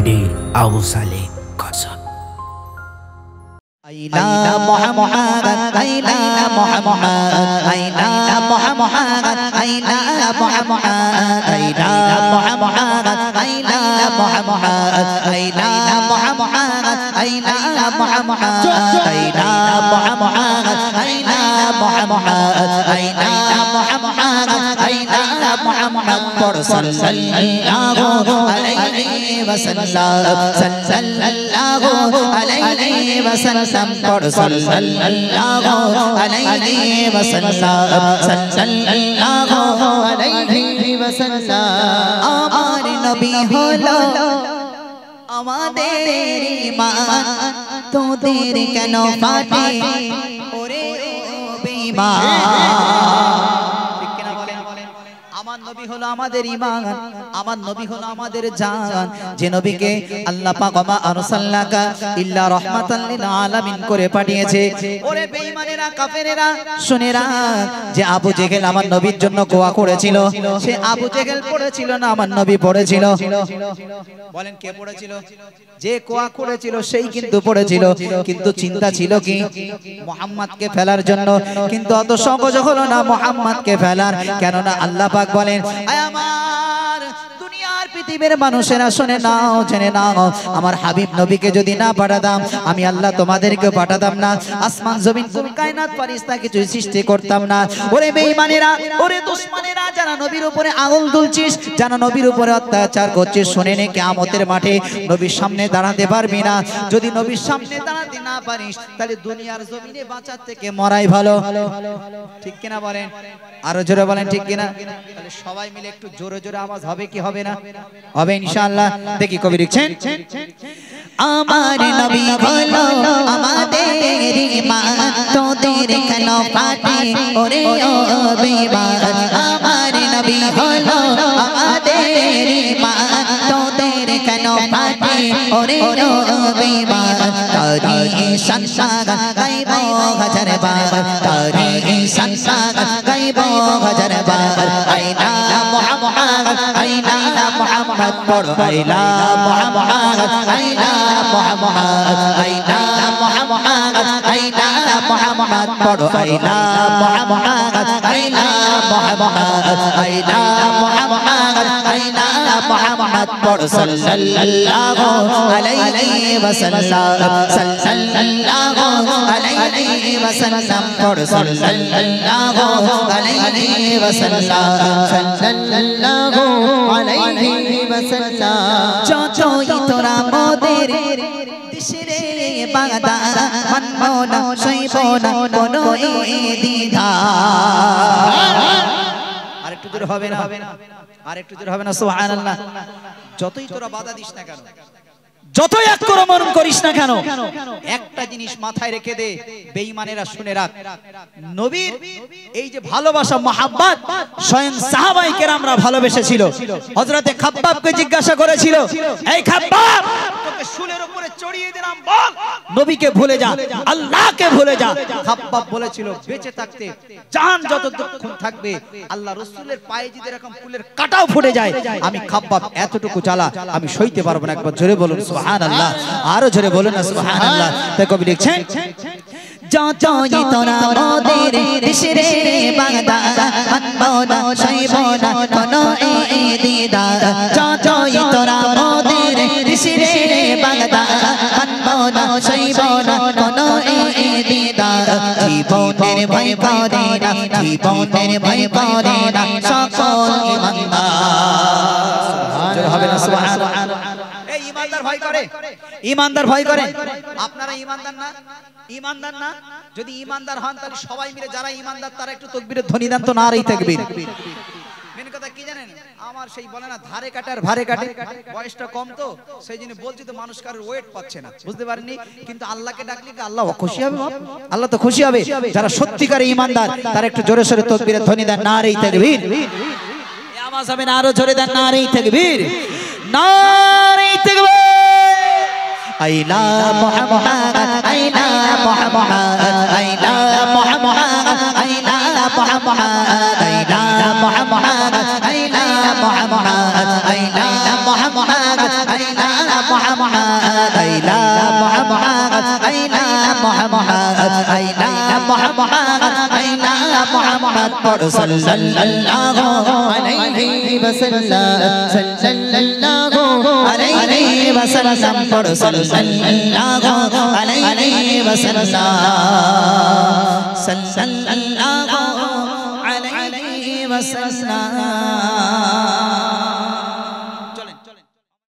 today Abu Saleh Qasim. Aina Muhammad, Aina Muhammad, Aina Muhammad, Aina Muhammad, Aina Muhammad, Aina Muhammad, Aina Muhammad, Aina Muhammad, Aina Muhammad, Aina Muhammad, Aina Muhammad, Aina Muhammad, sallallahu alaihi wasallam, sallallahu alaihi wasallam. sallallahu alaihi wasallam sallallahu alaihi wasallam আমার নবী হলো আমাদের ঈমান তোদের কেন ফাটে ওরে বেঈমান ঠিক কিনা বলেন আমার নবী হলো আমাদের ঈমান আমার নবী হলো আমাদের জান যে নবীকে আল্লাহ পাক ওয়া আরসালনাকা ইল্লা রাহমাতাল লিল আলামিন করে পাঠিয়েছে ওরে বেঈমানেরা কাফেরেরা শুনেরা যে আবু জেহেল আমার নবীর জন্য কোয়া করেছিল সে আবু জেহেল পড়েছিল না আমার নবী পড়েছিল বলেন কে পড়েছিল যে কোয়া করেছিল সেই কিন্তু পড়েছিল কিন্তু চিন্তা ছিল কি মুহাম্মদকে ফেলার জন্য কিন্তু অত সহজ হলো না মুহাম্মদকে ফেলার কেন না আল্লাহ পাক বলেন আমার দুনিয়ার পৃথিবীর মানুষেরা শুনে নাও জেনে নাও আমার হাবিব নবীকে যদি না পাঠাতাম আমি আল্লাহ তোমাদেরকে পাঠাতাম না আসমান জমিন কোন কায়নাত ফেরেশতা কিছু সৃষ্টি করতাম না ওরে বেঈমানেরা ওরে দুশমনেরা যারা নবীর উপরে আঙুল তুলছিস যারা নবীর উপরে অত্যাচার করছিস শুনে নে কিয়ামতের মাঠে নবীর সামনে দাঁড়াতে পারবি না যদি নবীর সামনে দাঁড়াতে না পারিস তাহলে দুনিয়ার জমিনে বাঁচার থেকে মরাই ভালো ঠিক কিনা বলেন আরো জোরে বলেন ঠিক কিনা তাহলে সবাই মিলে একটু জোরে জোরে আওয়াজ হবে কি হবে না হবে ইনশাআল্লাহ দেখি কবি লিখছেন আমার নবী হলো আমাদের ঈমান তোদের কেন ফাটে ওরে ও বেঈমান আমার নবী হলো আমাদের ঈমান তোদের কেন ফাটে ওরে ও বেঈমান তারি সংসার গাইব হাজার বার তারি সংসার গাইব হাজার বার আইনা মুহাম্মদ আইনা মুহাম্মদ পড়ো আইনা মুহাম্মদ আইনা মুহাম্মদ আইনা মুহাম্মদ আইনা মুহাম্মদ পড়ো আইনা মুহাম্মদ আইনা মুহাম্মদ আইনা মুহাম্মদ আইনা মুহাম্মদ পড়ো সাল্লাল্লাহু আলাইহি ওয়াসাল্লাম সাল্লাল্লাহু আলাইহি ওয়াসাল্লাম পড়ো সাল্লাল্লাহু আলাইহি ওয়াসাল্লাম সাল্লাল্লাহু আলাইহি ওয়াসাল্লাম যতই তোরা মোদের দেশরে বাগদা মানবো না সইবো না কোনো দ্বিধা আরেকটু দূর হবে না আরেকটু দূর হবে না সুবহানাল্লাহ যতই তোরা বাধা দিস না কেন যতই আক্রমণ করিস না কেন একটা জিনিস মাথায় রেখে দে বেঈমানেরা শুনে রাখ নবীর এই যে ভালোবাসা মহব্বত স্বয়ং সাহাবায়ে কেরামরা ভালোবেসেছিল হযরতে খাব্বাবকে জিজ্ঞাসা করেছিল এই খাব্বাব তোকে শুলের উপরে চড়িয়ে দিলাম বল নবীকে ভুলে যা আল্লাহকে ভুলে যা খাব্বাব বলেছিল বেঁচে থাকতে জান যতক্ষণ থাকবে আল্লাহ রাসূলের পায়ে যদি এরকম ফুলের কাঁটাও ফুটে যায় আমি খাব্বাব এতটুকু জ্বালা আমি সইতে পারবো না একবার জোরে বলুন সুবহানাল্লাহ আরো জোরে বলুন না সুবহানাল্লাহ তাই কবি লিখছেন যতই তোরা মোদের দেশরে বাগদা মানবো না সইবো না কোনো দ্বিধা যতই তোরা মোদের দেশরে বাগদা মানবো না সইবো না কোনো দ্বিধা জীবনের ভয় করে না জীবনের ভয় করে না সকল ঈমানদার হবে না সুবহানাল্লাহ ঈমানদার ভয় করে ঈমানদার ভয় করে আপনারা ঈমানদার না যদি ঈমানদার হন তাহলে সবাই মিলে যারা ঈমানদার তারা একটু তাকবীরের ধ্বনি দেন তো নারাই তাকবীর মেন কথা কি জানেন আমার সেই বলে না ধারে কাটার ভারে কাটে বয়সটা কম তো সেইজন্য বলছি তো মানুষ কারোর ওয়েট পাচ্ছে না বুঝতে পারেননি কিন্তু আল্লাহকে ডাকলে কি আল্লাহ খুশি হবে আল্লাহ তো খুশি হবে যারা সত্যিকারের ঈমানদার তারা একটু জোরে সোরে তাকবীরের ধ্বনি দেন নারাই তাকবীর এই আওয়াজ হবে না আরো জোরে দেন নারাই তাকবীর নারাই তাকবীর আইলা মুহাম্মদ আইলা মুহাম্মদ আইলা মুহাম্মদ আইলা মুহাম্মদ আইলা মুহাম্মদ আইলা মুহাম্মদ আইলা মুহাম্মদ আইলা মুহাম্মদ আইনা মুহাম্মদ পড় সাল্লাল্লাহু আলাইহি ওয়াসাল্লাম সাল্লাল্লাহু আলাইহি ওয়াসাল্লাম পড় সাল্লাল্লাহু আলাইহি ওয়াসাল্লাম সাল্লাল্লাহু আলাইহি ওয়াসাল্লাম